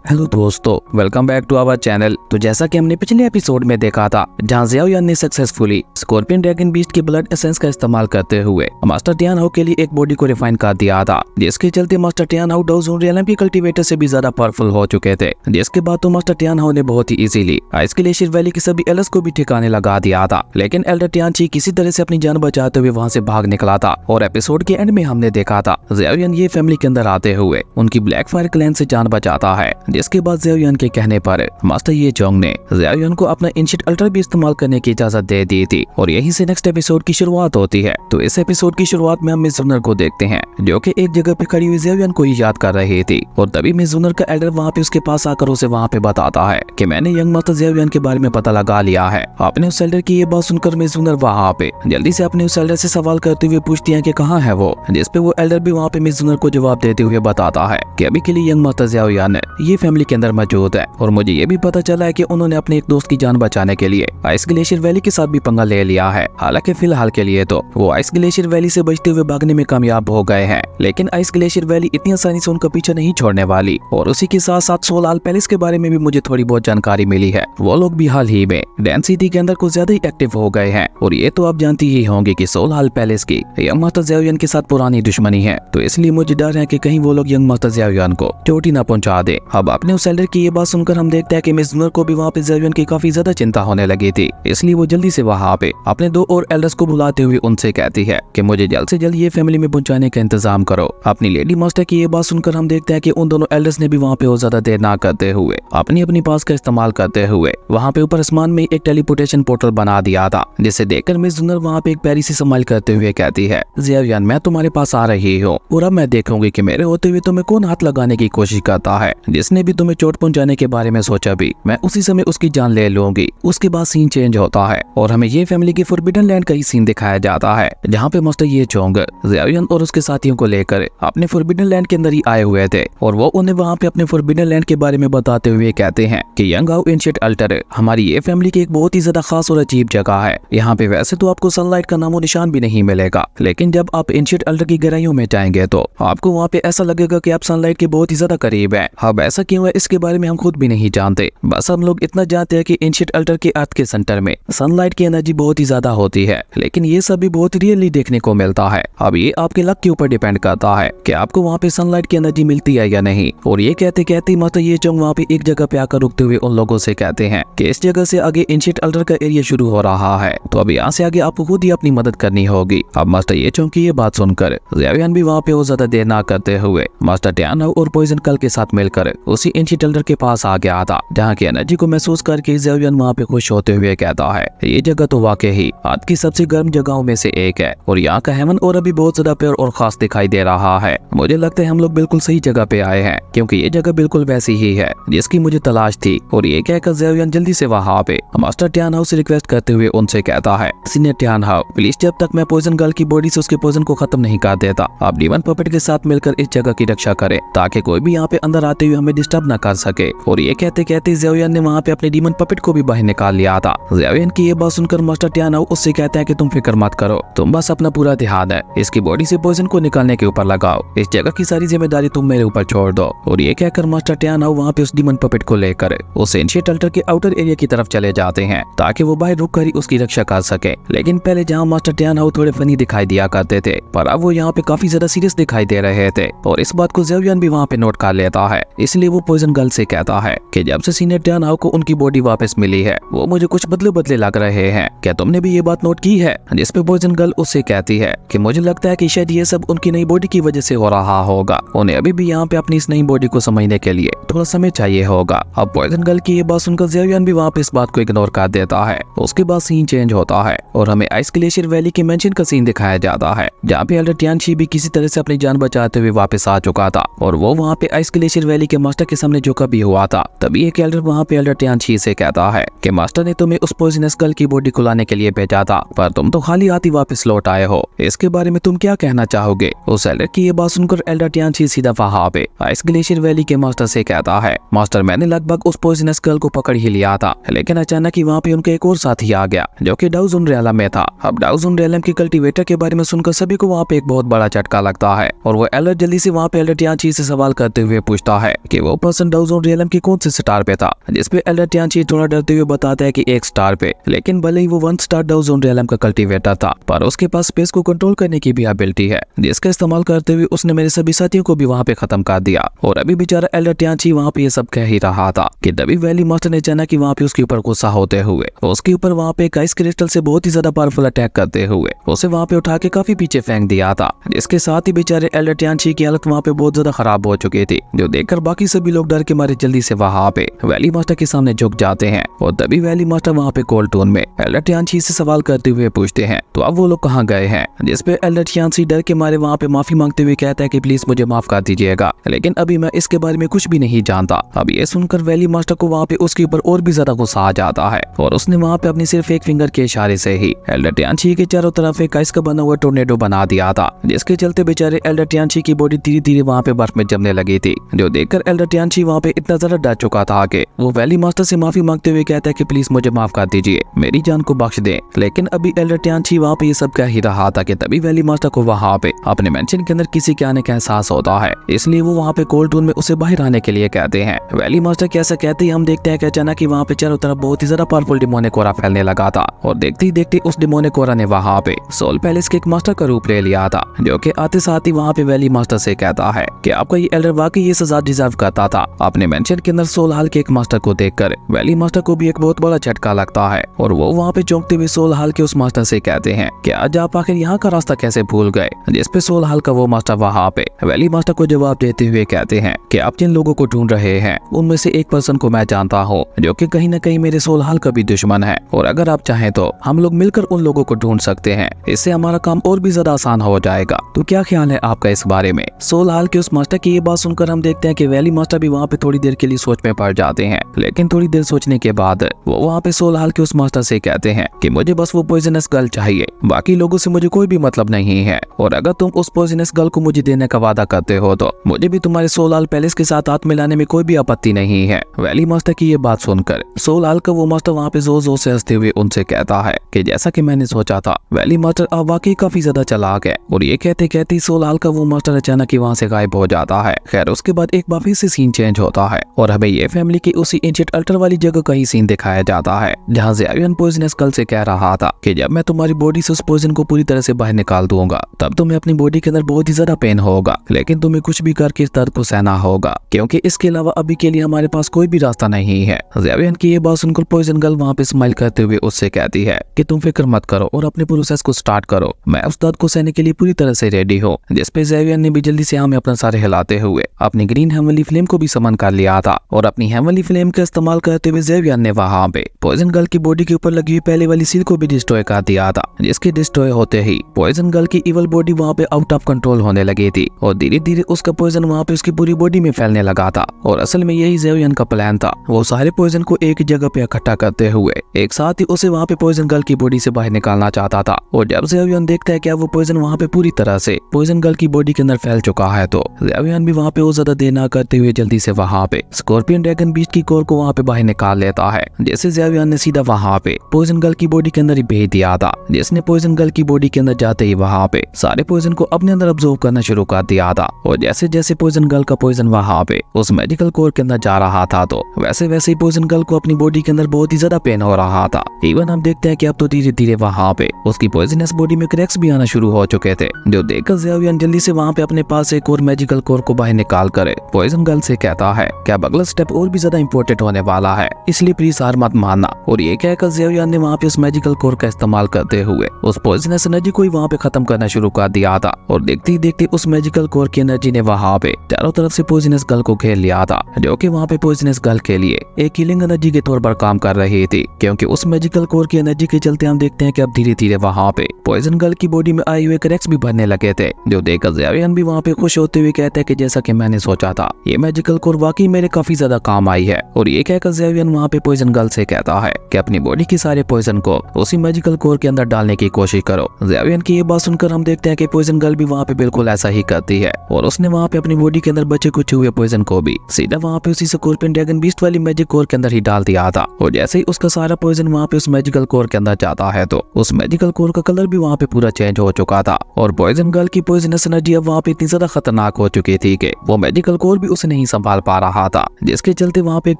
Hello दोस्तों, welcome back to our channel. तो जैसा कि हमने पिछले एपिसोड में देखा था, जहां ज़ियाओयान ने सक्सेसफुली स्कॉर्पियन ड्रैगन बीस्ट के ब्लड एसेंस का इस्तेमाल करते हुए मास्टर टियान हाउ के लिए एक बॉडी को रिफाइन कर दिया था, जिसके चलते मास्टर टियान हाउ डाउ ज़ोन रियलम के कल्टीवेटर से भी ज्यादा पावरफुल हो चुके थे। जिसके बाद तो मास्टर टियान हाउ ने बहुत ही इजीली आइस ग्लेशियर वैली के सभी एल्डर्स को भी ठिकाने लगा दिया था। लेकिन एल्डर टियानची किसी तरह से अपनी जान बचाते हुए वहाँ से भाग निकला था और एपिसोड के एंड में हमने देखा था ज़ियाओयान ये फैमिली के अंदर आते हुए उनकी ब्लैक फायर क्लैन से जान बचाता है। जिसके बाद ज़ियाओयान के कहने पर मास्टर ये चोंग ने ज़ियाओयान को अपना एंशिएंट अल्टर भी इस्तेमाल करने की इजाजत दे दी थी और यहीं से नेक्स्ट एपिसोड की शुरुआत होती है। तो इस एपिसोड की शुरुआत में हम मिस जूनर को देखते हैं, जो कि एक जगह पे खड़ी हुई ज़ियाओयान को ही याद कर रही थी और तभी मिस जूनर का एल्डर वहाँ पे उसके पास आकर उसे वहाँ पे बताता है कि मैंने यंग मास्टर ज़ियाओयान के बारे में पता लगा लिया है। आपने उस एल्डर की ये बात सुनकर मिस जूनर वहाँ पे जल्दी से अपने उस एल्डर से सवाल करते हुए पूछती है कि कहाँ है वो, जिसपे वो एल्डर भी वहाँ पे मिस जूनर को जवाब देते हुए बताता है कि अभी के लिए यंग मास्टर ज़ियाओयान ये फैमिली के अंदर मौजूद है और मुझे ये भी पता चला है कि उन्होंने अपने एक दोस्त की जान बचाने के लिए आइस ग्लेशियर वैली के साथ भी पंगा ले लिया है। हालांकि फिलहाल के लिए तो वो आइस ग्लेशियर वैली से बचते हुए भागने में कामयाब हो गए हैं, लेकिन आइस ग्लेशियर वैली इतनी आसानी से उनका पीछा नहीं छोड़ने वाली। और उसी के साथ साथ सोलाल पैलेस के बारे में भी मुझे थोड़ी बहुत जानकारी मिली है। वो लोग भी हाल ही में डैन सिटी के अंदर कुछ ज्यादा ही एक्टिव हो गए हैं और ये तो आप जानती ही होंगे कि सोलाल पैलेस की यंग मास्टर ज़ियाओयान के साथ पुरानी दुश्मनी है, तो इसलिए मुझे डर है कि कहीं वो लोग यंग मास्टर ज़ियाओयान को चोटी न पहुंचा दे। अब आपने उस एल्डर की ये बात सुनकर हम देखते हैं कि मिस जूनर को भी वहाँ पे ज़ियाओयान की काफी ज्यादा चिंता होने लगी थी, इसलिए वो जल्दी से वहाँ पे अपने दो और एल्डर्स को बुलाते हुए उनसे कहती है कि मुझे जल्द से जल्द ये फैमिली में पहुंचाने का इंतजाम करो। अपनी लेडी मास्टर की ये बात सुनकर हम देखते हैं कि उन दोनों एल्डर्स ने भी वहाँ पे और ज्यादा देर ना करते हुए अपनी अपनी पास का इस्तेमाल करते हुए वहाँ पे ऊपर आसमान में एक टेलीपोर्टेशन पोर्टल बना दिया था, जिसे देखकर मिस जूनर वहाँ पे एक प्यारी सी स्माइल करते हुए कहती है, ज़ियाओयान मैं तुम्हारे पास आ रही हूँ और अब मैं देखूंगी कि मेरे होते हुए तुम्हें कौन हाथ लगाने की कोशिश करता है। जिसने भी तुम्हें चोट पहुंचाने के बारे में सोचा भी मैं उसी समय उसकी जान ले लूंगी। उसके बाद सीन चेंज होता है और हमें ये फैमिली की फॉरबिडन लैंड का ही सीन दिखाया जाता है, जहाँ पे मास्टर ये चोंग ज़ियाओयान और उसके साथियों को लेकर अपने फॉरबिडन लैंड के अंदर ही आए हुए थे और वो उन्हें वहाँ पे अपने फॉरबिडन लैंड के बारे में बताते हुए कहते हैं कि यंग हाउ एंशिएंट अल्टर हमारी ये फैमिली की एक बहुत ही ज्यादा खास और अजीब जगह है। यहाँ पे वैसे तो आपको सनलाइट का नामो निशान भी नहीं मिलेगा, लेकिन जब आप एंशिएंट अल्टर की गहराइयों में जाएंगे तो आपको वहाँ पे ऐसा लगेगा कि आप सनलाइट के बहुत ही ज्यादा करीब है। अब ऐसा क्यों है इसके बारे में हम खुद भी नहीं जानते, बस हम लोग इतना जानते हैं कि एंशिएंट अल्टर के अर्थ के सेंटर में सनलाइट की एनर्जी बहुत ही ज्यादा होती है, लेकिन ये सब भी बहुत रियली देखने को मिलता है। अब ये आपके लक के ऊपर डिपेंड करता है कि आपको वहाँ पे सनलाइट की एनर्जी मिलती है या नहीं। और ये कहते कहते मास्टर ये चोंग वहाँ पे एक जगह पे आकर रुकते हुए उन लोगों से कहते हैं कि इस जगह से आगे एंशिएंट अल्टर का एरिया शुरू हो रहा है, तो अब यहाँ से आगे आपको खुद ही अपनी मदद करनी होगी। अब मास्टर ये चोंग की ये बात सुनकर ज़ियाओयान भी वहाँ पे और ज्यादा देर ना करते हुए मास्टर टियान हाउ और पॉइजन कल के साथ मिलकर उसी एंशिएंट अल्टर के पास आ गया था, जहाँ की एनर्जी को महसूस करके ज़ियाओयान वहाँ पे खुश होते हुए कहता है ये जगह तो वाकई ही आज की सबसे गर्म जगहों में से एक है और यहाँ का हेवन और अभी बहुत ज्यादा प्योर और खास दिखाई दे रहा है। मुझे लगता है हम लोग बिल्कुल सही जगह पे आए हैं, क्योंकि ये जगह बिल्कुल वैसी ही है जिसकी मुझे तलाश थी। और ये कहकर ज़ियाओयान जल्दी से वहाँ पे मास्टर टियान हाउ से रिक्वेस्ट करते हुए उनसे कहता है, सीनियर टियान हाउ प्लीज, जब तक मैं पॉइजन गर्ल की बॉडी से उसके पॉइजन को खत्म नहीं कर देता, आप डीमन पपेट के साथ मिलकर इस जगह की रक्षा करें ताकि कोई भी यहाँ पे अंदर आते हुए हमें डिस्टर्ब न कर सके। और ये कहते कहते ज़ियाओयान ने वहाँ पे अपने डीमन पपेट को भी बाहर निकाल लिया था। ज़ियाओयान की ये बात सुनकर मास्टर टियान हाउ उससे कहते हैं कि तुम फिक्र मत करो, तुम बस अपना पूरा ध्यान है इसकी बॉडी से पॉइजन को निकालने के ऊपर लगाओ, इस जगह की सारी जिम्मेदारी तुम मेरे ऊपर छोड़ दो। और ये कहकर मास्टर टियान हाउ वहाँ पे उस डीमन पपेट को लेकर उस एंशिएंट अल्टर के आउटर एरिया की तरफ चले जाते हैं ताकि वो बाहर रुक कर ही उसकी रक्षा कर सके। लेकिन पहले जहाँ मास्टर टियान हाउ थोड़े फनी दिखाई दिया करते थे, पर अब वो यहाँ पे काफी ज्यादा सीरियस दिखाई दे रहे थे और इस बात को ज़ियाओयान भी वहाँ पे नोट कर लेता है। इसलिए वो पॉइजन गर्ल से कहता है कि जब से सीनियर टियान हाउ को उनकी बॉडी वापस मिली है वो मुझे कुछ बदले बदले लग रहे हैं, क्या तुमने भी ये बात नोट की है? जिसपे पॉइजन गर्ल उससे कहती है कि मुझे लगता है कि शायद ये सब उनकी नई बॉडी की वजह से हो रहा होगा, उन्हें अभी भी यहाँ पे अपनी इस नई बॉडी को समझने के लिए थोड़ा समय चाहिए होगा। अब पॉइजन गर्ल की ये बात सुनकर ज़ियाओयान भी वहाँ पे इस बात को इग्नोर कर देता है। उसके बाद सीन चेंज होता है और हमें आइस ग्लेशियर वैली के मेंशन का सीन दिखाया जाता है, जहाँ पे एल्डर टियानची भी किसी तरह से अपनी जान बचाते हुए वापस आ चुका था और वो वहाँ पे आइस ग्लेशियर वैली के मास्टर के सामने झुका भी हुआ था। तभी एक एल्डर वहाँ पे एल्डर टियानची से कहता है कि मास्टर ने तुम्हें उस पॉइजनस गर्ल की बॉडी को लाने के लिए भेजा था, पर तुम तो खाली हाथ ही वापस लौट आए हो, इसके बारे में तुम क्या कहना चाहोगे? उस एल्डर की ये बात सुनकर एल्डर टियानची सीधा वहाँ पे आइस ग्लेशियर वैली के मास्टर से कहता है, मास्टर मैंने लगभग उस पॉइजनस गर्ल को पकड़ ही लिया था, लेकिन अचानक ही वहाँ पे उनका एक और साथी आ गया जो कि डाउ ज़ोन रियलम में था। अब डाउ ज़ोन रियलम के कल्टीवेटर के बारे में सुनकर सभी को वहाँ पे एक बहुत बड़ा झटका लगता है और वो एल्डर जल्दी से वहाँ पे एल्डर टियानची से सवाल करते हुए पूछता है कि वो पर्सन डाउजोन रियलम की कौन से स्टार पे था, जिसपे एल्डर टियानची थोड़ा डरते हुए बताता है कि एक स्टार पे। लेकिन भले ही वो 1 स्टार डाउजोन रियलम का कल्टीवेटर था, पर उसके पास स्पेस को कंट्रोल करने की भी एबिलिटी है, जिसका इस्तेमाल करते हुए उसने मेरे सभी साथियों को भी वहाँ पे खत्म कर दिया। और अभी बेचारा एल्डर टियानची वहाँ पे ये सब कह ही रहा था कि तभी वैली मास्टर ने जाना कि वहाँ पे उसके ऊपर गुस्सा होते हुए उसके ऊपर वहाँ पे आइस क्रिस्टल से बहुत ही ज्यादा पावरफुल अटैक करते हुए उसे वहाँ पे उठा के काफी पीछे फेंक दिया था, जिसके साथ ही बेचारे एल्डर टियानची की हालत वहाँ पे बहुत ज्यादा खराब हो चुकी थी, जो देखकर बाकी सभी लोग डर के मारे जल्दी से वहाँ पे वैली मास्टर के सामने झुक जाते हैं। और तभी वैली मास्टर वहाँ पे कोल्ड टोन में एल्डर टियानची से सवाल करते हुए पूछते हैं तो अब वो लोग कहाँ गए हैं, जिसपे एल्डर टियानची डर के मारे वहाँ पे माफी मांगते हुए कहता है कि प्लीज मुझे माफ कर दीजिएगा, लेकिन अभी मैं इसके बारे में कुछ भी नहीं जानता। अब ये सुनकर वैली मास्टर को वहाँ पे उसके ऊपर और भी ज्यादा गुस्सा आ जाता है और उसने वहाँ पे अपनी सिर्फ एक फिंगर के इशारे से ही एल्डर टियानची के चारों तरफ एक आइस का बना हुआ टोर्नेडो बना दिया था, जिसके चलते बेचारे एल्डर टियानची की बॉडी धीरे धीरे वहाँ पे बर्फ में जमने लगी थी, जो देखकर एल्डर टियानची वहाँ पे इतना ज्यादा डर चुका था कि वो वैली मास्टर से माफी मांगते हुए कहता है कि प्लीज मुझे माफ कर दीजिए, मेरी जान को बख्श दे। लेकिन अभी एल्डर टियानची वहाँ पे ये सब कह ही रहा था कि तभी वैली मास्टर को वहाँ पे अपने मेंशन के अंदर किसी के आने का एहसास होता है, इसलिए वो वहाँ पे कोल्ड टून में उसे बाहर आने के लिए कहते हैं। वैली मास्टर कैसा कहते ही हम देखते हैं कि अचानक वहाँ पे चारों तरफ बहुत ही ज्यादा पावरफुल डिमोनिक ऑरा फैलने लगा था और देखते ही देखते उस डिमोनिक ऑरा ने वहाँ पे सोल पैलेस के एक मास्टर का रूप ले लिया था, जो कि आते साथ ही वहाँ पे वैली मास्टर से कहता है कि आपका ये एल्डर वाकई ये सजा डिजर्व करता था। अपने मेंशन के अंदर सोल हाल के एक मास्टर को देखकर वैली मास्टर को भी एक बहुत बड़ा झटका लगता है और वो वहाँ पे चौंकते हुए सोल हाल के उस मास्टर से कहते हैं कि आज आप आखिर यहाँ का रास्ता कैसे भूल गए, जिसपे सोल हाल का वो मास्टर वहाँ पे वैली मास्टर को जवाब देते हुए कहते हैं कि आप जिन लोगों को ढूंढ रहे हैं उनमें से एक पर्सन को मैं जानता हूँ, जो कि कहीं न कहीं मेरे सोल हाल का भी दुश्मन है, और अगर आप चाहें तो हम लोग मिलकर उन लोगों को ढूंढ सकते हैं, इससे हमारा काम और भी ज्यादा आसान हो जाएगा। तो क्या ख्याल है आपका इस बारे में। सोल हाल के उस मास्टर की ये बात सुनकर हम देखते हैं कि वैली मास्टर भी वहाँ पे थोड़ी देर के लिए सोच में पड़ जाते हैं, लेकिन थोड़ी देर सोचने के बाद वो वहाँ पे सोल हाल के उस मास्टर से कहते हैं कि मुझे बस वो पॉइजनस गर्ल चाहिए, बाकी लोगों से मुझे कोई भी मतलब नहीं है, और अगर तुम उस पॉइजनस गर्ल को मुझे देने का वादा करते हो तो मुझे भी तुम्हारे सोल हाल पैलेस के साथ हाथ मिलाने में कोई भी आपत्ति नहीं है। वैली मास्टर की ये बात सुनकर सोल हाल का वो मास्टर वहाँ पे जोर जोर से हंसते हुए उनसे कहता है कि जैसा कि मैंने सोचा था वैली मास्टर आप वाकई काफी ज्यादा चालाक है। और ये कहते कहते सोल हाल का वो मास्टर अचानक ही वहाँ से गायब हो जाता है। खैर उसके बाद एक बार फिर से सीन चेंज होता है और हमें ये फैमिली की उसी एंशिएंट अल्टर वाली जगह का ही सीन दिखाया जाता है, जहाँ ज़ेवियन पॉइजनस गर्ल से कह रहा था कि जब मैं तुम्हारी बॉडी से उस पॉइजन को पूरी तरह से बाहर निकाल दूंगा तब तुम्हें अपनी बॉडी के अंदर बहुत ही ज्यादा पेन होगा, लेकिन तुम्हें कुछ भी करके इस दर्द को सहना होगा, क्योंकि इसके अलावा अभी के लिए हमारे पास कोई भी रास्ता नहीं है। ज़ेवियन की ये बात सुनकर पॉइजन गर्ल वहाँ पे स्माइल करते हुए उससे कहती है कि तुम फिक्र मत करो और अपने प्रोसेस को स्टार्ट करो, मैं उस दर्द को सहने के लिए पूरी तरह से रेडी हूँ। जिसपे ज़ेवियन ने भी जल्दी से हमें अपना सारे हिलाते हुए अपनी ग्रीन हेवनली फ्लेम को भी समन कर लिया था और अपनी हेवनली फ्लेम का इस्तेमाल करते हुए ज़ेवियन ने वहाँ पे पॉइजन गर्ल की बॉडी के ऊपर लगी हुई पहले वाली सील को भी डिस्ट्रॉय कर दिया था, जिसके डिस्ट्रॉय होते ही पॉइजन गर्ल की इवल बॉडी वहाँ पे आउट ऑफ कंट्रोल होने लगी थी और धीरे धीरे उसका पॉइजन वहाँ पे उसकी पूरी बॉडी में फैलने लगा था। और असल में यही ज़ेवियन का प्लान था, वो सारे पॉइजन को एक जगह पे इकट्ठा करते हुए एक साथ ही उसे वहाँ पे पॉइजन गर्ल की बॉडी से बाहर निकालना चाहता था। और जब ज़ेवियन देखता है कि वो पॉइजन वहाँ पे पूरी तरह से पॉइजन गर्ल की बॉडी के अंदर फैल चुका है, तो ज़ेवियन भी वहाँ पे वो ज्यादा देर ना करते हुए जल्दी से वहाँ पे स्कॉर्पियन ड्रैगन बीस्ट की कोर को वहाँ पे बाहर निकाल लेता है, जैसे ज़ेवियन ने सीधा वहाँ पे पॉइजन गर्ल की बॉडी के अंदर ही भेज दिया था, जिसने पॉइजन गर्ल की बॉडी के अंदर जाते ही वहाँ पे सारे पॉइजन को अपने अंदर ऑब्जर्व करना शुरू कर दिया था। और जैसे जैसे पॉइजन गर्ल का पॉइजन वहाँ पे उस मेडिकल कोर के अंदर जा रहा था, तो वैसे वैसे ही पॉइजन गर्ल को अपनी बॉडी के अंदर बहुत ही ज्यादा पेन हो रहा था। इवन हम देखते हैं कि अब तो धीरे धीरे वहाँ पे उसकी पॉइजनस बॉडी में क्रैक्स भी आना शुरू हो चुके थे, जो देखकर ज़ेवियन जल्दी से वहाँ पे अपने पास एक और मैजिकल कोर को बाहर निकाल कर पॉइजन गर्ल से कहता है कि अब अगला स्टेप और भी ज्यादा इंपॉर्टेंट होने वाला है, इसलिए प्लीज हार मत मानना। और ये कहकर ज़ेवियन ने वहाँ पे उस मैजिकल कोर का इस्तेमाल करते हुए उस पॉइजनस एनर्जी को ही वहाँ पे खत्म करना शुरू कर दिया था। और देखते ही देखते उस मैजिकल कोर की एनर्जी ने वहाँ पे चारों तरफ से पॉइजनस गर्ल को घेर लिया था, जो कि वहाँ पे पॉइजनस गर्ल के लिए एक हीलिंग एनर्जी के तौर पर काम कर रही थी, क्योंकि उस मैजिकल कोर की एनर्जी के चलते हम देखते हैं कि अब धीरे धीरे वहाँ पे पॉइजन गर्ल की बॉडी में आए हुए क्रैक्स भी भरने लगे थे, जो देखकर ज़ेवियन भी वहाँ पे खुश होते हुए कहते हैं कि जैसा कि मैंने सोचा था ये मैजिकल कोर वाकई मेरे काफी ज्यादा काम आई है। और ये कहकर ज़ेवियन वहाँ पे पॉइजन गर्ल से कहता है कि अपनी बॉडी के सारे पॉइजन को उसी मैजिकल कोर के अंदर डालने की कोशिश करो। ज़ेवियन की ये बात सुनकर हम देखते हैं कि पॉइजन गर्ल भी वहाँ पे बिल्कुल ऐसा ही करती है और उसने वहाँ पे अपनी बॉडी के अंदर बचे कुछ हुए पॉइजन को भी सीधा वहाँ पे उसी स्कॉर्पियन ड्रैगन बीस्ट वाली मैजिक कोर के अंदर ही डाल दिया था। और जैसे ही उसका सारा पॉइजन वहाँ पे उस मैजिकल कोर के अंदर जाता है, तो उस मैजिकल कोर का कलर भी वहाँ पे पूरा चेंज हो चुका था और पॉइजन गर्ल की पॉइजनस एनर्जी अब वहाँ पे इतनी ज्यादा खतरनाक हो चुकी थी कि वो मैजिकल कोर भी उसे नहीं संभाल पा रहा था, जिसके चलते वहाँ पे एक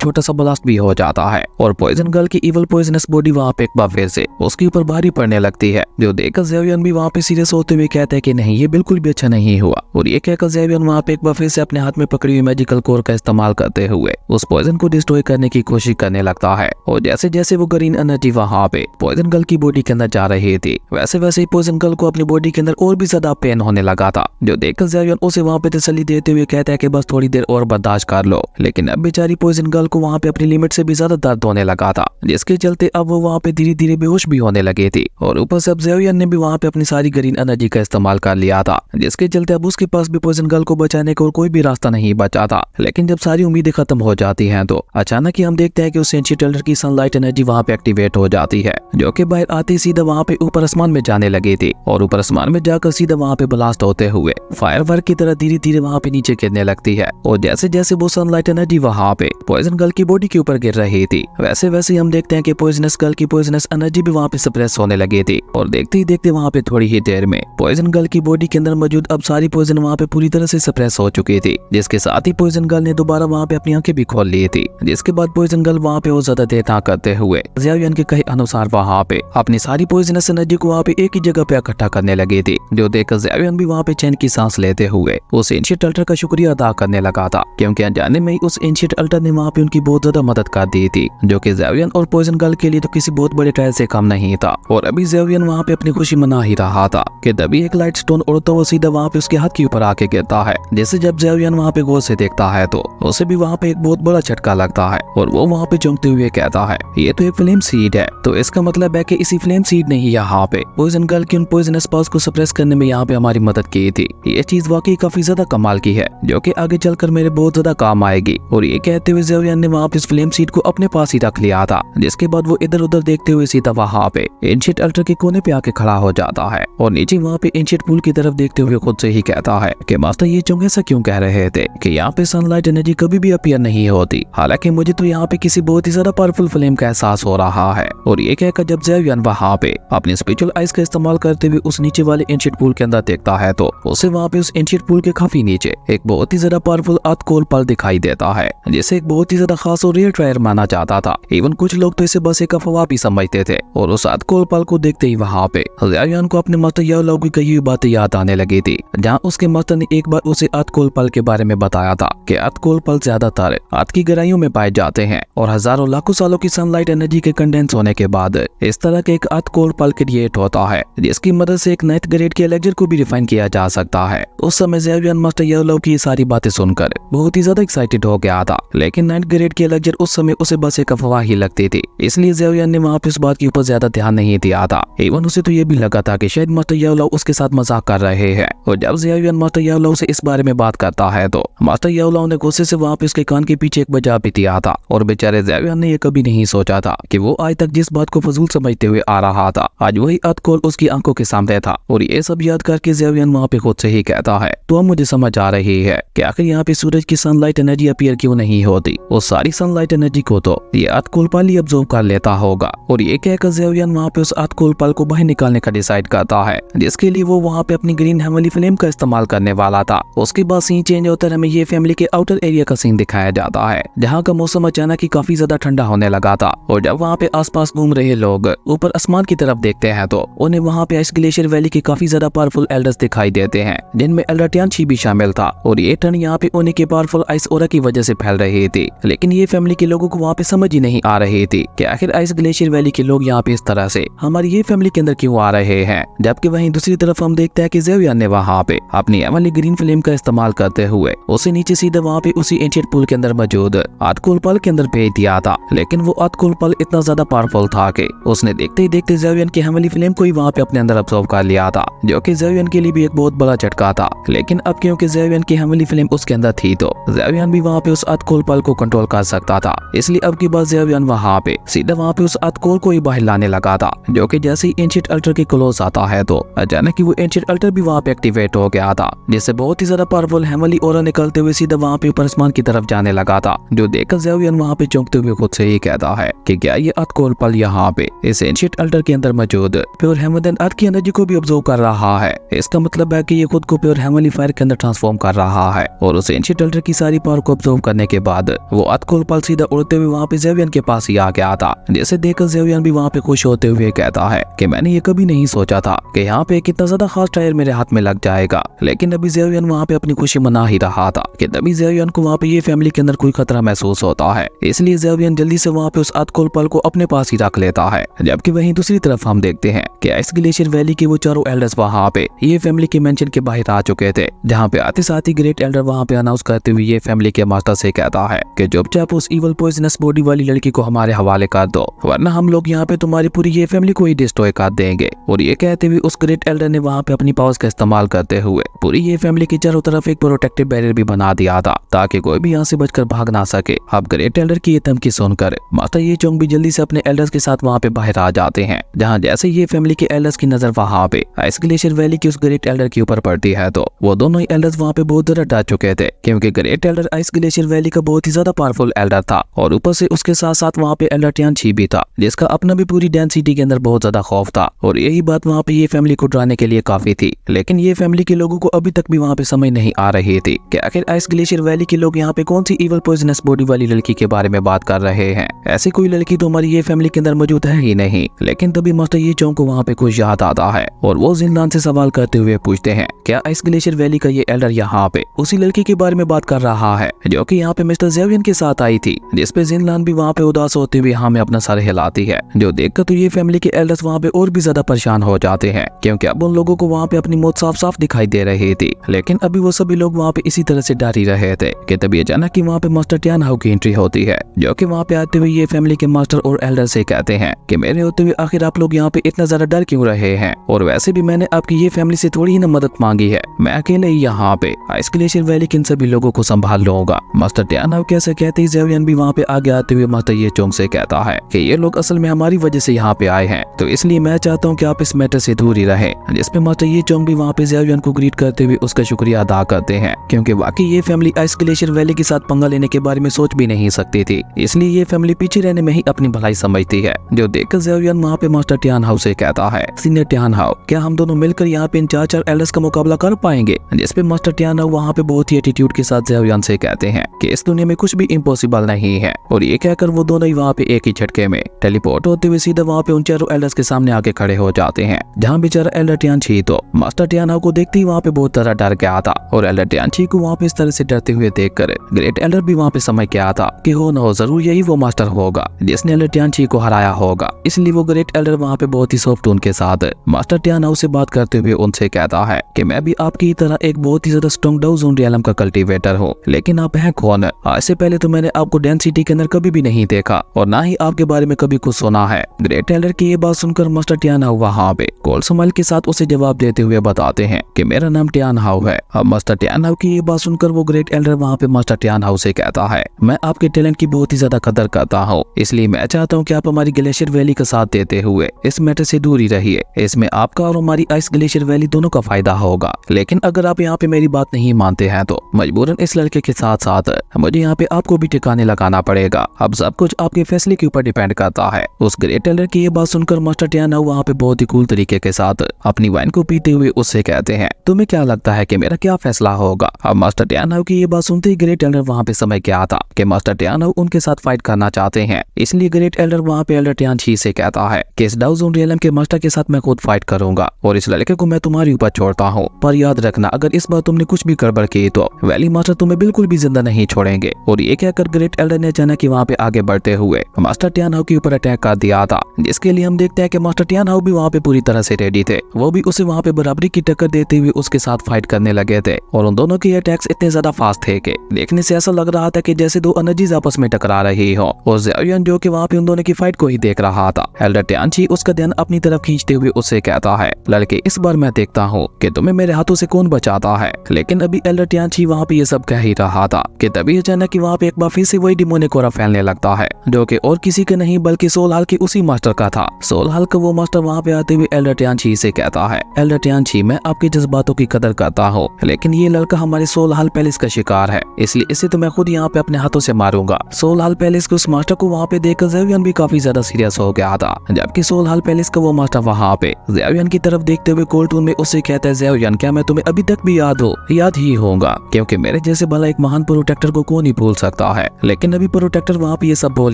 छोटा सा ब्लास्ट भी हो जाता है और पॉइजन गर्ल की इवल पॉइजनस बॉडी वहाँ पे एक बार फिर से उसके ऊपर भारी पड़ने लगती है, जो देखकर ज़ेवियन भी वहाँ पे सीरियस होते हुए कहता है कि नहीं, ये बिल्कुल भी अच्छा नहीं हुआ। और ये कहकर ज़ेवियन वहाँ पे एक बार फिर से अपने हाथ में पकड़ी हुई मैजिकल कोर का इस्तेमाल करते हुए उस पॉइजन को डिस्ट्रॉय करने की कोशिश करने लगता है। और जैसे जैसे वो ग्रीन एनर्जी वहाँ पे पॉइजन गर्ल की बॉडी के अंदर जा रही थी, वैसे वैसे ही पॉइजन गर्ल को अपनी बॉडी के अंदर और भी ज्यादा पेन होने लगा था, जो देखकर ज़ेवियन उसे वहाँ पे तसल्ली देते हुए कहता है कि बस थोड़ी देर और बर्दाश्त कर लो। लेकिन अब बेचारी पॉइजन गर्ल को वहाँ पे अपनी लिमिट से भी ज्यादा दर्द होने लगा था, जिसके चलते अब वो वहाँ पे धीरे धीरे बेहोश भी होने लगे थी। और ऊपर से अब ज़ेवियन ने भी वहाँ पे अपनी सारी ग्रीन एनर्जी का इस्तेमाल कर लिया था, जिसके चलते अब उसके पास भी पॉइजन गर्ल को बचाने का और कोई भी रास्ता नहीं बचा था। लेकिन जब सारी उम्मीदें खत्म हो जाती हैं तो अचानक ही हम देखते हैं कि उस एंशिएंट एल्डर की सनलाइट एनर्जी वहाँ पे एक्टिवेट हो जाती है, जो कि बाहर आते ही सीधा वहाँ पे ऊपर आसमान में जाने लगी थी और ऊपर आसमान में जाकर सीधा वहाँ पे ब्लास्ट होते हुए फायरवर्क की तरह धीरे धीरे वहाँ पे नीचे गिरने लगती है। और जैसे जैसे वो सनलाइट एनर्जी वहाँ पे पॉइजन गर्ल की बॉडी के ऊपर गिर रही थी, वैसे वैसे हम देखते हैं कि पॉइजनस गर्ल की पॉइजनस एनर्जी भी वहाँ पे सप्रेस होने लगी थी। और देखते ही देखते वहाँ पे थोड़ी ही देर में पॉइजन गर्ल की बॉडी के अंदर मौजूद अब सारी पॉइजन वहाँ पे पूरी तरह से सप्रेस हो चुकी थी, जिसके साथ ही पॉइजन गर्ल ने दोबारा वहाँ पे अपनी आंखें भी खोल ली थी। जिसके बाद पॉइजन गर्ल वहाँ पे और ज्यादा देर ना करते हुए ज़ेवियन के कहे अनुसार वहाँ पे अपनी सारी पॉइजनस एनर्जी को वहाँ पे एक ही जगह पे इकट्ठा करने लगी थी, जो देखकर ज़ेवियन भी वहाँ पे चैन की सांस लेते हुए उस एंशिएंट अल्टर का शुक्रिया अदा करने लगा था, क्योंकि अनजाने में ही उस एंशिएंट अल्टर ने वहाँ पे उनकी बहुत ज्यादा मदद कर दी थी, जो कि ज़ेवियन और पॉइजन गर्ल के लिए तो किसी बहुत बड़े ट्रायल से कम नहीं था। और अभी ज़ेवियन वहाँ पे अपनी खुशी मना ही रहा था कि तभी एक लाइट स्टोन उड़ता हुआ सीधा वहाँ पे उसके हाथ के ऊपर आके गिरता है। जैसे जब ज़ेवियन वहाँ पे गौर से देखता है तो उसे भी वहाँ पे एक बहुत बड़ा झटका लगता है और वो वहाँ पे चौंकते हुए कहता है, ये तो एक फ्लेम सीड है। तो इसका मतलब है कि इसी फ्लेम सीड ने ही यहाँ पे पॉइजन गर्ल की उन पॉइजनस पावर्स को सप्रेस करने में यहाँ पे हमारी मदद की थी। ये चीज वाकई काफी ज्यादा कमाल की है, जो कि आगे चलकर मेरे बहुत ज्यादा काम आएगी। और ये कहते हुए ज़ेवियन ने वहाँ पे इस फ्लेम सीड को अपने पास ही रख लिया था, जिसके बाद वो इधर उधर देखते हुए सीधा वहाँ पे एंशिएंट अल्टर के कोने पे आके खड़ा हो जाता है और नीचे वहाँ पे एंशिएंट पूल की तरफ देखते हुए खुद से ही कहता है कि मास्टर ये चौंग ऐसा क्यों कह रहे थे कि यहाँ पे सनलाइट एनर्जी कभी भी अपीयर नहीं होती, हालांकि मुझे तो यहाँ पे किसी बहुत ही ज्यादा पावरफुल फ्लेम का एहसास हो रहा है। और ये कहकर जब ज़ेवियन वहाँ पे अपने स्पिरिचुअल आइज का इस्तेमाल करते हुए उस नीचे वाले एंशिएंट पूल के अंदर देखता है तो उसे वहाँ पे उस एंशिएंट पूल के काफी नीचे एक बहुत ही ज्यादा पावरफुल अर्थकोल पल दिखाई देता है, जिसे एक बहुत ही ज्यादा खास और रेयर ट्रायर माना जाता था। इवन कुछ लोग तो इसे बस एक अफवाह भी समझते थे। और उस अर्थकोल पल को देखते ही वहाँ पे ज़ेवियन को अपने मास्टर याओ की कही हुई बातें याद आने लगी थी, जहाँ उसके मास्टर ने एक बार उसे अर्थकोल पल के बारे में बताया था कि अर्थकोल पल ज्यादातर अर्थ की गहराइयों में पाए जाते हैं और हजारों लाखों सालों की सनलाइट एनर्जी के कंडेंस होने के बाद इस तरह के एक अर्थकोल पल क्रिएट होता है, जिसकी मदद से एक 9th ग्रेड के एलेक्जर को भी रिफाइन किया जा सकता है। उस समय ज़ेवियन मास्टर याओ की ये सारी बातें सुनकर बहुत ही ज्यादा एक्साइटेड हो गया था, लेकिन 9th ग्रेड के एलेक्जर उस समय उसे बस एक अफवाह ही लगती थी, इसलिए ज़ेवियन ने वहाँ पे इस बात के ऊपर ज्यादा ध्यान नहीं दिया था। इवन उसे तो ये भी लगा था कि शायद मास्टर याओ उसके साथ मजाक कर रहे हैं। और जब ज़ेवियन मास्टर याओ से इस बारे में बात करता है तो मास्टर याओ ने गुस्से से वहाँ पे उसके कान के पीछे एक बजा भी दिया था। और बेचारे ज़ेवियन ने ये कभी नहीं सोचा था कि वो आज तक जिस बात को फजूल समझते हुए आ रहा था, आज वही अर्थकोल उसकी आंखों के सामने था। और ये सब याद करके ज़ेवियन वहाँ पे खुद से ही कहता है, तो अब मुझे समझ आ रही है कि आखिर यहाँ पे सूरज की सनलाइट एनर्जी अपीयर क्यों नहीं होती। वो सारी सनलाइट एनर्जी को तो ये अर्थकोल पल ही अब्जॉर्ब कर लेता होगा। और ये कहकर ज़ेवियन वहाँ पे उस अर्थकोल पल को बाहर निकालने का डिसाइड करता है, जिसके लिए वो वहाँ पे अपनी ग्रीन हेवनली फ्लेम का इस्तेमाल करने वाला था। उसके बाद सीन चेंज होकर हमें ये फैमिली के आउटर एरिया का सीन दिखाया जाता है, जहाँ का मौसम अचानक ही काफी ज्यादा ठंडा होने लगा था। और जब वहाँ पे आसपास घूम रहे लोग ऊपर आसमान की तरफ देखते हैं तो उन्हें वहाँ पे आइस ग्लेशियर वैली के काफी ज्यादा पावरफुल एल्डर्स दिखाई देते हैं, जिनमें एल्डर टियानशी भी शामिल था। और ये ठंड यहाँ पे उन्हीं के पावरफुल आइस ओरा की वजह से फैल रही थी, लेकिन ये फैमिली के लोगों को वहाँ पे समझ ही नहीं आ रही थी कि आखिर आइस ग्लेशियर वैली के लोग यहाँ पे इस तरह से हमारी ये फैमिली के अंदर क्यों आ रहे हैं। जबकि वहीं दूसरी तरफ हम देखते हैं कि ज़ेवियन ने वहाँ पे अपनी एवनली ग्रीन फ्लेम का इस्तेमाल करते हुए उसे नीचे सीधे वहाँ पे उसी एंशिएंट पूल के अंदर मौजूद अर्थकोल पल के अंदर भेज दिया था। लेकिन वो अर्थकोल पल इतना ज्यादा पावरफुल था कि उसने देखते ही देखते ज़ेवियन की हेवनली फ्लेम को ही वहाँ पे अपने अंदर अब्सॉर्ब कर लिया था, जो कि ज़ेवियन के लिए भी एक बहुत बड़ा झटका था। लेकिन अब क्योंकि ज़ेवियन की हेवनली फ्लेम उसके अंदर थी तो ज़ेवियन भी वहाँ पे उस अर्थकोल पल को कंट्रोल कर सकता था। इसलिए अब की बार ज़ेवियन वहाँ पे सीधा वहाँ पे उस अर्थकोल को ही बाहर लाने लगा था, जो कि जैसे ही एंशिएंट अल्टर के क्लोज आता है तो अचानक ही वो एंशिएंट अल्टर भी वहाँ पे एक्टिवेट हो गया था, जिससे बहुत ही ज्यादा पावरफुल हेवनली ऑरा निकलते हुए सीधा वहाँ पे ऊपर आसमान की तरफ जाने लगा था। जो देखकर ज़ेवियन वहाँ पे चौंकते हुए खुद से ही कहता है कि क्या ये अर्थकोल पल यहाँ पे इस एंशिएंट अल्टर के अंदर मौजूद प्योर हेवन अर्थ की एनर्जी को भी ऑब्जर्व कर रहा है। इसका मतलब है कि ये खुद को प्योर हेवनली फायर के अंदर ट्रांसफॉर्म कर रहा है और उस एंशिएंट एल्डर की सारी पावर को ऑब्जर्व करने के बाद वो अतकोल पल सीधा उड़ते हुए वहाँ पे जेवियन के पास ही आ गया था, जिसे देखकर जेवियन भी वहाँ पे खुश होते हुए कहता है कि मैंने ये कभी नहीं सोचा था कि यहाँ पे कितना ज्यादा खास टायर मेरे हाथ में लग जाएगा। लेकिन अभी जेवियन वहाँ पे अपनी खुशी मना ही रहा था कि तभी जेवियन को वहाँ पे ये फैमिली के अंदर कोई खतरा महसूस होता है, इसलिए जेवियन जल्दी से वहाँ पे उस अतकोल पल को अपने पास ही रख लेता है। जबकि वहीं दूसरी तरफ हम देखते हैं कि आइस ग्लेशियर वैली के वो चारों एल्डर्स वहाँ पे ये फैमिली के मेंशन के बाहर आ चुके थे, जहाँ पे आते साथ ही ग्रेट एल्डर वहाँ पे अनाउंस करते हुए ये फैमिली के मास्टर से कहता है कि चुपचाप उस इवल पॉइजनस बॉडी वाली लड़की को हमारे हवाले कर दो, वरना हम लोग यहाँ पे तुम्हारी पूरी ये फैमिली को ही डिस्ट्रॉय कर देंगे। और ये कहते हुए उस ग्रेट एल्डर ने वहाँ पे अपनी पावर्स का इस्तेमाल करते हुए पूरी ये फैमिली की चारों तरफ एक प्रोटेक्टिव बैरियर भी बना दिया था, ताकि कोई भी यहाँ से बचकर भाग ना सके। अब ग्रेट एल्डर की ये धमकी सुनकर मास्टर ये चोंग भी जल्दी से अपने एल्डर्स के साथ वहाँ पे बाहर आ जाते हैं, जहाँ जैसे ये फैमिली के एल्डर्स की नजर वहाँ पे आइस ग्लेशियर वैली की उस ग्रेट एल्डर के ऊपर पड़ती है तो वो दोनों ही एल्डर्स वहाँ पे बहुत ज्यादा डर चुके थे, क्योंकि great Elder ice glacier valley का बहुत ही ज्यादा पावरफुल एल्डर था और ऊपर से उसके साथ साथ वहाँ पे एल्डर टियान ची भी था, जिसका अपना भी पूरी डैन सिटी के अंदर बहुत ज्यादा खौफ था। और यही बात वहाँ पे ये फैमिली को डराने के लिए काफी थी। लेकिन ये फैमिली के लोगों को अभी तक भी वहाँ पे समझ नहीं आ रही थी कि आखिर आइस ग्लेशियर वैली के लोग यहाँ पे कौन सी इवल पॉइजनस बॉडी वाली लड़की के बारे में बात कर रहे हैं। ऐसी कोई लड़की तो हमारी ये फैमिली के अंदर मौजूद है ही नहीं। लेकिन तभी मास्टर ये चोंग को वहाँ पे कुछ याद आता है और वो जिंदान से सवाल करते हुए पूछते हैं, क्या आइस ग्लेशियर वैली का ये एल्डर यहाँ पे उसी लड़की के बारे में बात कर रहा है जो कि यहाँ पे मिस्टर जेवियन के साथ आई थी। जिसपे जिनलान भी वहाँ पे उदास होते हुए हमें अपना सर हिलाती है, जो देखकर तो ये फैमिली के एल्डर्स वहाँ पे और भी ज्यादा परेशान हो जाते हैं, क्योंकि अब उन लोगों को वहाँ पे अपनी मौत साफ साफ दिखाई दे रही थी। लेकिन अभी वो सभी लोग वहाँ पे इसी तरह से डर ही रहे थे कि तभी अचानक कि वहाँ पे मास्टर टियान हाउ की एंट्री होती है, जो कि वहाँ पे आते हुए ये फैमिली के मास्टर और एल्डर से कहते हैं कि मेरे होते हुए आखिर आप लोग यहाँ पे इतना ज्यादा डर क्यों रहे हैं, और वैसे भी मैंने आपकी ये फैमिली से थोड़ी ही ना मदद मांगी है, मैं अकेले ही यहाँ पे आइस ग्लेशियर वैली के इन सभी लोगों को संभाल लूंगा। मास्टर टियान हाउ कैसे कहते ही जेवियन भी वहाँ पे आगे आते हुए मास्टर ये चोंग से कहता है कि ये लोग असल में हमारी वजह से यहाँ पे आए हैं, तो इसलिए मैं चाहता हूँ कि आप इस मैटर से दूर ही रहें। जिसपे मास्टर ये चोंग भी वहाँ पे जेवियन को ग्रीट करते हुए उसका शुक्रिया अदा करते हैं, क्योंकि वाकई ये फैमिली आइस ग्लेशियर वैली के साथ पंगा लेने के बारे में सोच भी नहीं सकती थी, इसलिए ये फैमिली पीछे रहने में ही अपनी भलाई समझती है। जो देखकर जेवियन वहाँ पे मास्टर टियान हाउ से कहता है, सीनियर टियान हाउ, क्या हम दोनों मिलकर यहाँ पे इन चार एल्डर्स का मुकाबला कर पाएंगे। जिसपे मास्टर टियान हाउ वहाँ पे बहुत ही एटीट्यूड के साथ जेवियन से कहते हैं कि इस दुनिया में कुछ भी इम्पॉसिबल नहीं है। और ये कहकर वो दोनों ही वहाँ पे एक ही झटके में टेलीपोर्ट होते हुए सीधा वहाँ पे उन चारों एल्डर्स के सामने आके खड़े हो जाते हैं, जहाँ बेचारा एल्डर टियान छी तो मास्टर टियान हाउ को देखते ही वहाँ पे बहुत तरह डर गया था। और एल्डर टियान छी को वहाँ पे इस तरह से डरते हुए देखकर ग्रेट एल्डर भी वहाँ पे समझ गया था कि हो न हो जरूर यही वो मास्टर होगा जिसने एल्डर टियान छी को हराया होगा। इसलिए वो ग्रेट एल्डर वहाँ पे बहुत ही सॉफ्ट टोन के साथ मास्टर टियान हाउ से बात करते हुए उनसे कहता है कि मैं भी आपकी तरह एक बहुत ही ज्यादा स्ट्रॉन्ग डाउ जोन रियलम का कल्टीवेटर हूँ, लेकिन आप हैं कौन। आज से पहले तो मैंने आपको डैन सिटी के अंदर कभी भी नहीं देखा और ना ही आपके बारे में कभी कुछ सुना है। ग्रेट एल्डर की ये बात सुनकर मास्टर टियान हाउ वहाँ पे कोल्ड स्माइल के साथ उसे जवाब देते हुए बताते हैं कि मेरा नाम टियान हाउ है। अब मास्टर टियान हाउ की ये बात सुनकर वो ग्रेट एल्डर वहाँ पे मास्टर टियान हाउ से कहता है, मैं आपके टैलेंट की बहुत ही ज्यादा कदर करता हूँ, इसलिए मैं चाहता हूँ कि आप हमारी ग्लेशियर वैली का साथ देते हुए इस मैटर से दूर ही रहिए। इसमें आपका और हमारी आइस ग्लेशियर वैली दोनों का फायदा होगा। लेकिन अगर आप यहाँ पे मेरी बात नहीं मानते हैं तो मजबूरन इस लड़के के साथ साथ मुझे यहाँ पे आपको भी ठिकाने लगाना पड़ेगा। अब सब कुछ आपके फैसले के ऊपर डिपेंड करता है। उस ग्रेट एल्डर की ये बात सुनकर मास्टर टियान हाउ वहाँ पे बहुत ही कूल तरीके के साथ अपनी वाइन को पीते हुए उससे कहते हैं, तुम्हें क्या लगता है कि मेरा क्या फैसला होगा। अब मास्टर टियान हाउ की ये बात सुनते ही ग्रेट एल्डर वहाँ पे समझ गया था कि मास्टर टियान हाउ उनके साथ फाइट करना चाहते हैं। इसलिए ग्रेट एल्डर वहाँ पे एल्डर टियान छी से कहता है कि इस डाउ जोन रियलम के मास्टर के साथ मैं खुद फाइट करूंगा और इस लड़के को मैं तुम्हारे ऊपर छोड़ता हूँ, पर याद रखना अगर इस बार तुमने कुछ भी गड़बड़ की तो वैली मास्टर तुम्हें बिल्कुल भी जिंदा नहीं छोड़ेंगे। और ये कहकर ग्रेट एल्डर ने अचानक वहाँ पे आगे बढ़ते हुए मास्टर टियान हाउ के ऊपर अटैक कर दिया था, जिसके लिए हम देखते हैं कि मास्टर टियान हाउ भी वहाँ पे पूरी तरह से रेडी थे। वो भी उसे वहाँ पे बराबरी की टक्कर देते हुए उसके साथ फाइट करने लगे थे और उन दोनों के अटैक्स इतने ज्यादा फास्ट थे कि देखने से ऐसा लग रहा था कि जैसे दो एनर्जीज आपस में टकरा रही हो। और जेवियन जो कि वहाँ पे उन दोनों की फाइट को ही देख रहा था, एल्डर टियान छी उसका ध्यान अपनी तरफ खींचते हुए उससे कहता है, लड़के इस बार मैं देखता हूँ कि तुम्हें मेरे हाथों से कौन बचाता है। लेकिन अभी एल्डर टियान छी वहाँ पे ये सब कह ही रहा था कि तभी अचानक वहाँ पे एक बार फिर से वही डिमोनिक ऑरा फैलने लगता है, जो कि और किसी के नहीं बल्कि सोल हाल के उसी मास्टर का था। सोल हाल का वो मास्टर वहाँ पे आते हुए एल्डर टियान छी से कहता है, एल्डर टियान छी मैं आपके जज्बातों की कदर करता हूँ, लेकिन ये लड़का हमारे सोल हाल पैलेस का शिकार है, इसलिए इसे तो मैं खुद यहाँ पे अपने हाथों से मारूंगा। सोल हाल पैलेस के उस मास्टर को वहाँ पे देखकर जेवियन भी काफी ज्यादा सीरियस हो गया था, जबकि सोल हाल पैलेस का वो मास्टर वहाँ पे जेवियन की तरफ देखते हुए कोल्ड टोन में उससे कहता है, जेवियन क्या मैं तुम्हें अभी तक भी याद हो? याद ही होगा, क्योंकि मेरे मेरे जैसे भला एक महान प्रोटेक्टर को कौन ही भूल सकता है। लेकिन अभी प्रोटेक्टर वहाँ पे ये सब बोल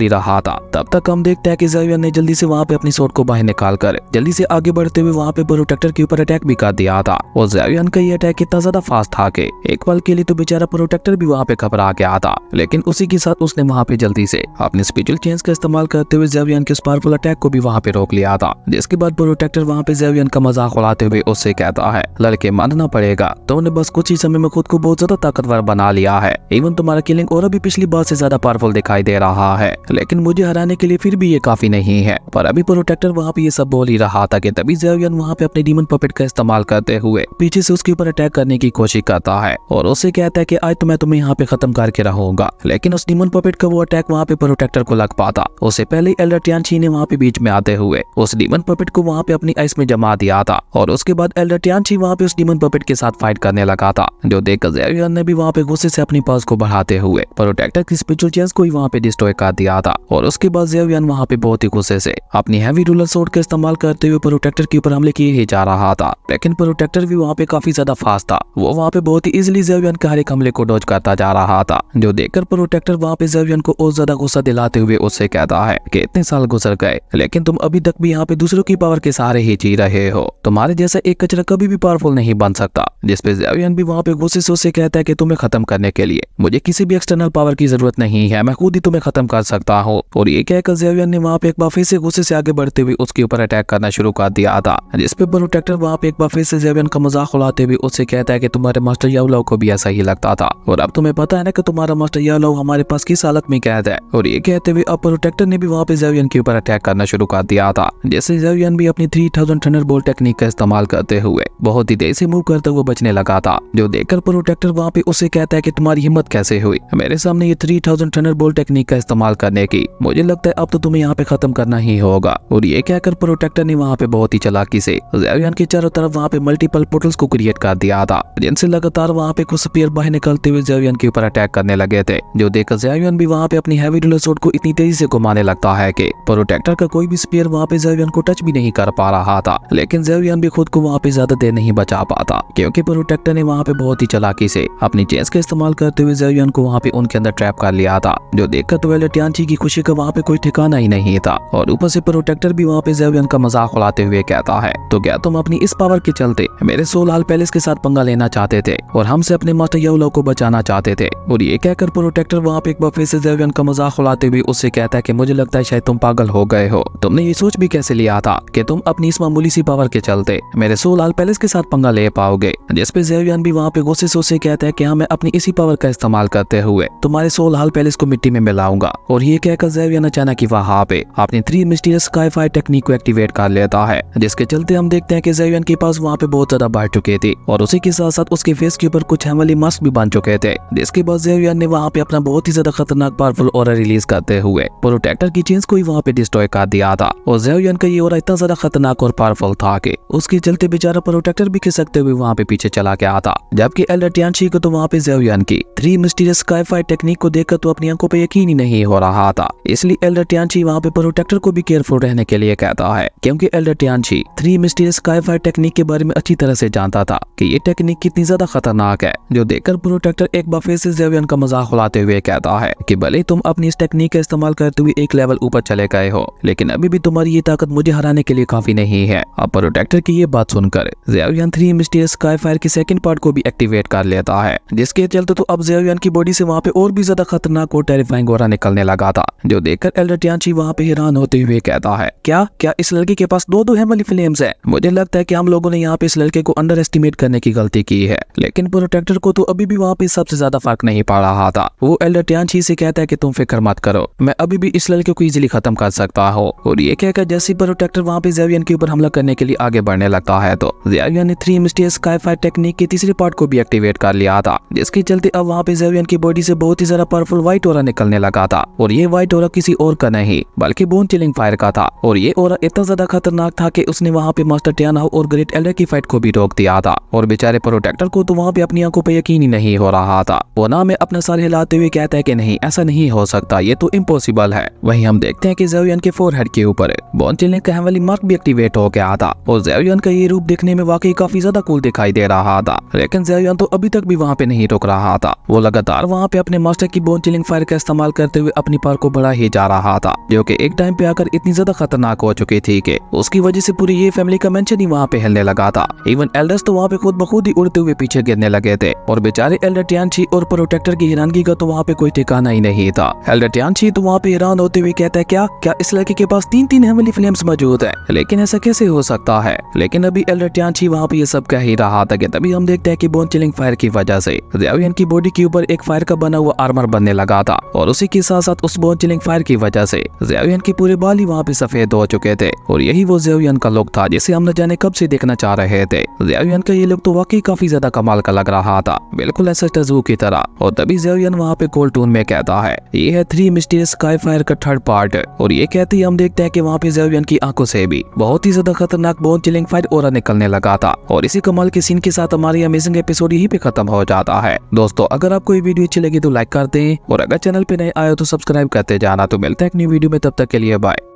ही रहा था। तब तक हम देखते हैं कि ज़ेवियर ने जल्दी से वहाँ पे अपनी स्वॉर्ड को बाहर निकाल कर जल्दी से आगे बढ़ते हुए वहाँ पे प्रोटेक्टर के ऊपर अटैक भी कर दिया था। और ज़ेवियर का ये अटैक इतना ज्यादा फास्ट था कि एक पल के लिए तो बेचारा प्रोटेक्टर भी वहाँ पे घबरा गया था। लेकिन उसी के साथ उसने वहाँ पे जल्दी से अपने स्पेशल चेंज का इस्तेमाल करते हुए ज़ेवियर के उस पावरफुल अटैक को भी वहाँ पे रोक लिया था। जिसके बाद प्रोटेक्टर वहाँ पे ज़ेवियर का मजाक उड़ाते हुए उससे कहता है, लड़के मानना पड़ेगा, तुमने बस कुछ ही समय में खुद को बहुत ज्यादा ताकतवर बना लिया है। इवन तुम्हारा किलिंग और भी पिछली बार से ज्यादा पावरफुल दिखाई दे रहा है, लेकिन मुझे हराने के लिए फिर भी ये काफी नहीं है। पर अभी प्रोटेक्टर वहाँ पे ये सब बोल ही रहा था कि तभी ज़ेवियर वहाँ पे अपने डीमन पपेट का इस्तेमाल करते हुए पीछे से उसके ऊपर अटैक करने की कोशिश करता है और उससे कहता है कि आज तो मैं तुम्हें यहाँ पे खत्म करके रहूंगा। लेकिन उस डीमन पपेट का वो अटैक वहाँ पे प्रोटेक्टर को लग पाता। उससे पहले एल्डर टियानची ने वहाँ पे बीच में आते हुए उस डीमन पपेट को वहाँ पे अपनी आइस में जमा दिया था और उसके बाद एल्डर टियानची वहाँ पे उस डीमन पपेट के साथ फाइट करने लगा था। जो देखकर ज़ेवियर ने भी वहाँ पे गुस्से से अपनी पास को बढ़ाते हुए प्रोटेक्टर की स्पिरिचुअल चेंज को ही वहाँ पे डिस्ट्रॉय कर दिया था। और उसके बाद ज़ेवियर वहाँ पे बहुत ही गुस्से से अपनी हैवी रूलर स्वॉर्ड का इस्तेमाल करते हुए प्रोटेक्टर के ऊपर हमले किए ही जा रहा था। लेकिन प्रोटेक्टर भी वहाँ पे काफी ज्यादा फास्ट था। वो वहाँ पे बहुत ही इजीली ज़ेवियर के हर एक हमले को डॉज करता जा रहा था। जो देखकर प्रोटेक्टर वहाँ पे ज़ेवियर को और ज्यादा गुस्सा दिलाते हुए उससे कहता है कि इतने साल गुजर गए लेकिन तुम अभी तक भी यहाँ पे दूसरों की पावर के सहारे ही जी रहे हो। तुम्हारे जैसा एक कचरा कभी भी पावरफुल नहीं बन सकता। जिसपे ज़ेवियर भी वहाँ पे गुस्से से उससे कहता है कि तुम्हें खत्म करने के लिए मुझे किसी भी एक्सटर्नल पावर की जरूरत नहीं है, मैं खुद ही तुम्हें खत्म कर सकता हूँ। और ये कहकर ज़ेवियर ने वहाँ पे एक बार फिर से गुस्से से आगे बढ़ते हुए उसके ऊपर अटैक करना शुरू कर दिया था। जिसपे प्रोटेक्टर वहाँ पे एक बार फिर से ज़ेवियर का मजाक उड़ाते हुए उससे कहता है कि तुम्हारे मास्टर याओ को भी ऐसा ही लगता था और अब तुम्हें पता है ना कि तुम्हारा मास्टर याओ हमारे पास किस हालत में कैद है। और ये कहते हुए अब प्रोटेक्टर ने भी वहाँ पे ज़ेवियर के ऊपर अटैक करना शुरू कर दिया था। जैसे ज़ेवियर भी अपनी 3000 थंडरबोल्ट टेक्निक का इस्तेमाल करते हुए बहुत ही तेज से मूव करते हुए बचने लगा था। जो देखकर प्रोटेक्टर वहाँ पे उससे कहता है कि तुम्हारी हिम्मत कैसे हुई मेरे सामने ये 3000 थंडरबोल्ट टेक्निक का इस्तेमाल करने की, मुझे लगता है अब तो तुम्हें यहाँ पे खत्म करना ही होगा। और ये कहकर प्रोटेक्टर ने वहाँ पे बहुत ही चालाकी से ज़ेवियर के चारों तरफ वहाँ पे मल्टीपल पोर्टल्स को क्रिएट कर दिया था, जिनसे लगातार वहाँ पे कुछ स्पीयर बाहर निकलते हुए ज़ेवियर के ऊपर अटैक करने लगे थे। जो देखकर ज़ेवियर भी वहाँ पे अपनी हैवी रूलर स्वॉर्ड को इतनी तेजी से घुमाने लगता है कि प्रोटेक्टर का कोई भी स्पीयर वहाँ पे ज़ेवियर को टच भी नहीं कर पा रहा था। लेकिन ज़ेवियर भी खुद को वहाँ पे ज्यादा देर नहीं बचा पाता क्योंकि प्रोटेक्टर ने वहाँ पे बहुत ही चालाकी से अपनी चेंज का इस्तेमाल करते हुए ज़ेवियर को वहाँ पे उनके अंदर ट्रैप कर लिया था। जो देखकर तो एल्डर टियानची की खुशी का वहाँ पे कोई ठिकाना ही नहीं था। और ऊपर से प्रोटेक्टर भी वहाँ पे ज़ेवियर का मजाक उड़ाते हुए कहता है, तो क्या तुम अपनी इस पावर के चलते मेरे सोल हाल पैलेस के साथ पंगा लेना चाहते थे और हमसे अपने मास्टर याओ को बचाना चाहते थे। और ये कहकर प्रोटेक्टर वहाँ पे एक बार फिर से ज़ेवियर का मजाक उड़ाते हुए उससे कहता है कि मुझे लगता है शायद तुम पागल हो गए हो। तुमने ये सोच भी कैसे लिया था कि तुम अपनी इस मामूली सी पावर के चलते मेरे सोल हाल पैलेस के साथ पंगा ले पाओगे। जिसपे ज़ेवियर भी वहाँ पे गुस्से से उससे कहता है कि हाँ मैं अपनी इसी पावर का इस्तेमाल करते हुए तुम्हारे सोल हाल पैलेस को मिट्टी में मिलाऊंगा। और ये कहकर ज़ेवियर अचानक ही वहाँ पे अपनी 3 मिस्टीरियस स्काई फायर टेक्निक को एक्टिवेट कर लेता है, जिसके चलते हम देखते हैं कि ज़ेवियर के पास वहाँ पे बहुत ज्यादा बढ़ चुके थे और उसी के साथ साथ उसके फेस के ऊपर कुछ हेवनली मास्क भी बन चुके थे। जिसके बाद ज़ेवियर ने वहाँ पे अपना बहुत ही ज्यादा खतरनाक पावरफुल ऑरा रिलीज करते हुए प्रोटेक्टर की चेंज को ही वहाँ पे डिस्ट्रॉय कर दिया था। और ज़ेवियर का ये ऑरा इतना ज्यादा खतरनाक और पावरफुल था कि उसके चलते बेचारा प्रोटेक्टर भी खिसकते हुए वहाँ पे पीछे चला गया था। जबकि एल्डर टियानची को तो वहाँ पे ज़ेवियर की 3 मिस्टीरियस स्काई फायर टेक्निक को देखकर तो अपनी आंखों पे यकीन ही नहीं हो रहा था। इसलिए एल्डर टियानची वहाँ पे प्रोटेक्टर को भी केयरफुल रहने के लिए कहता है, क्योंकि elder Tianchi 3 mysterious sky fire technique के बारे में अच्छी तरह से जानता था कि ये टेक्निक कितनी ज्यादा खतरनाक है। जो देखकर प्रोटेक्टर एक बार फिर से ज़ेवियर का मजाक उड़ाते हुए कहता है कि भले तुम अपनी इस टेक्निक का इस्तेमाल करते हुए एक लेवल ऊपर चले गए हो, लेकिन अभी भी तुम्हारी ये ताकत मुझे हराने के लिए काफी नहीं है। अब प्रोटेक्टर की ये बात सुनकर ज़ेवियर 3 मिस्टीरियस स्काई फायर की सेकंड पार्ट को भी एक्टिवेट कर लेता है, जिसके चलते तो अब ज़ेवियर की बॉडी से वहाँ पे और भी ज्यादा खतरनाक और टेरिफाइंग ऑरा निकलने लगा था। जो देखकर एल्डर टियानची वहाँ पे हैरान होते हुए कहता है, क्या इस लड़के के पास 2 हेवनली फ्लेम्स है? मुझे लगता है कि हम लोगों ने यहाँ पे इस लड़के को अंडर एस्टिमेट करने की गलती की है। लेकिन प्रोटेक्टर को तो अभी भी वहाँ पे सबसे ज्यादा फर्क नहीं पड़ रहा था। वो एल्डर टियानची से कहता है कि तुम फिक्र मत करो, मैं अभी भी इस लड़के को इजीली खत्म कर सकता हूँ। और ये कहकर जैसे प्रोटेक्टर वहाँ पे ज़ेवियर के ऊपर हमला करने के लिए आगे बढ़ने लगता है तो ज़ेवियर ने 3 मिस्टीरियस स्काई फायर टेक्निक के तीसरे पार्ट को भी एक्टिवेट कर लिया था, जिसके चलते अब वहाँ पे ज़ेवियर की बॉडी से बहुत ही ज्यादा पावरफुल व्हाइट ऑरा निकलने लगा था। और ये व्हाइट ऑरा किसी और का नहीं बल्कि बोन चिलिंग फायर का था। और ये ऑरा इतना ज्यादा खतरनाक था कि उसने वहाँ पे मास्टर टियानहाओ और ग्रेट एल्डर की फाइट को भी रोक दिया था। और बेचारे प्रोटेक्टर को तो वहाँ पे अपनी आंखों पे यकीन ही नहीं हो रहा था। वो ना में अपना सर हिलाते हुए कहता है कि नहीं, ऐसा नहीं हो सकता, ये तो इम्पॉसिबल है। वहीं हम देखते हैं कि ज़ेवियर के फोरहेड के ऊपर बोन चिलिंग का हेवनली मार्क भी एक्टिवेट हो गया था। और ज़ेवियर का ये रूप देखने में वाकई काफी ज्यादा कूल दिखाई दे रहा था। लेकिन ज़ेवियर तो अभी तक भी वहाँ पे नहीं रुक रहा था। वो लगातार वहाँ पे अपने मास्टर की बोन चिलिंग फायर का इस्तेमाल करते हुए अपनी पावर को बढ़ा ही जा रहा था, जो कि एक टाइम पे आकर इतनी ज्यादा खतरनाक हो चुकी थी कि उसकी वजह से पूरी ये फैमिली का मेंशन ही वहाँ पे हिलने लगा था। इवन एल्डर्स तो वहाँ पे खुद ब खुद ही उड़ते हुए पीछे गिरने लगे थे और बेचारे एल्डर टियानशी और प्रोटेक्टर की हैरानगी का तो वहाँ पे कोई ठिकाना ही नहीं था। एल्डर टियानशी तो वहाँ पे हैरान होते हुए कहता है क्या इस लड़के के पास 3 हेवनली फ्लेम्स मौजूद है, लेकिन ऐसा कैसे हो सकता है। लेकिन अभी एल्डर टियानशी वहाँ पे ये सब कह ही रहा था कि तभी हम देखते हैं कि बोन चिलिंग फायर की वजह से ज़ियाओ यान की बॉडी के ऊपर एक फायर का बना हुआ आर्मर बनने लगा था और उसी के साथ साथ उस बोन चिलिंग फायर की वजह से ज़ियाओ यान के पूरे बाल ही वहाँ पे सफेद हो चुके थे और यही वो ज़ियाओ यान का लुक था जिसे हम न जाने कब से देखना चाह रहे थे। ज़ियाओ यान का ये लुक तो वाकई काफी ज्यादा कमाल का लग रहा था, बिल्कुल ऐसा टजू की तरह। और तभी ज़ियाओ यान वहाँ पे कोल्ड टून में कहता है ये है 3 मिस्टीरियस स्काई फायर का 3rd पार्ट। और ये कहते ही हम देखते हैं कि वहाँ पे ज़ियाओ यान की आंखों से भी बहुत ही ज्यादा खतरनाक बोन चिलिंग फायर ऑरा निकलने लगा था। और इसी कमाल के सीन के साथ हमारी अमेजिंग एपिसोड यहीं पे खत्म हो जाता है। दोस्तों अगर आपको ये वीडियो अच्छी लगी तो लाइक कर दें और अगर चैनल पे नए आए तो सब्सक्राइब करते जाना। तो मिलते हैं एक न्यू वीडियो में, तब तक के लिए बाय।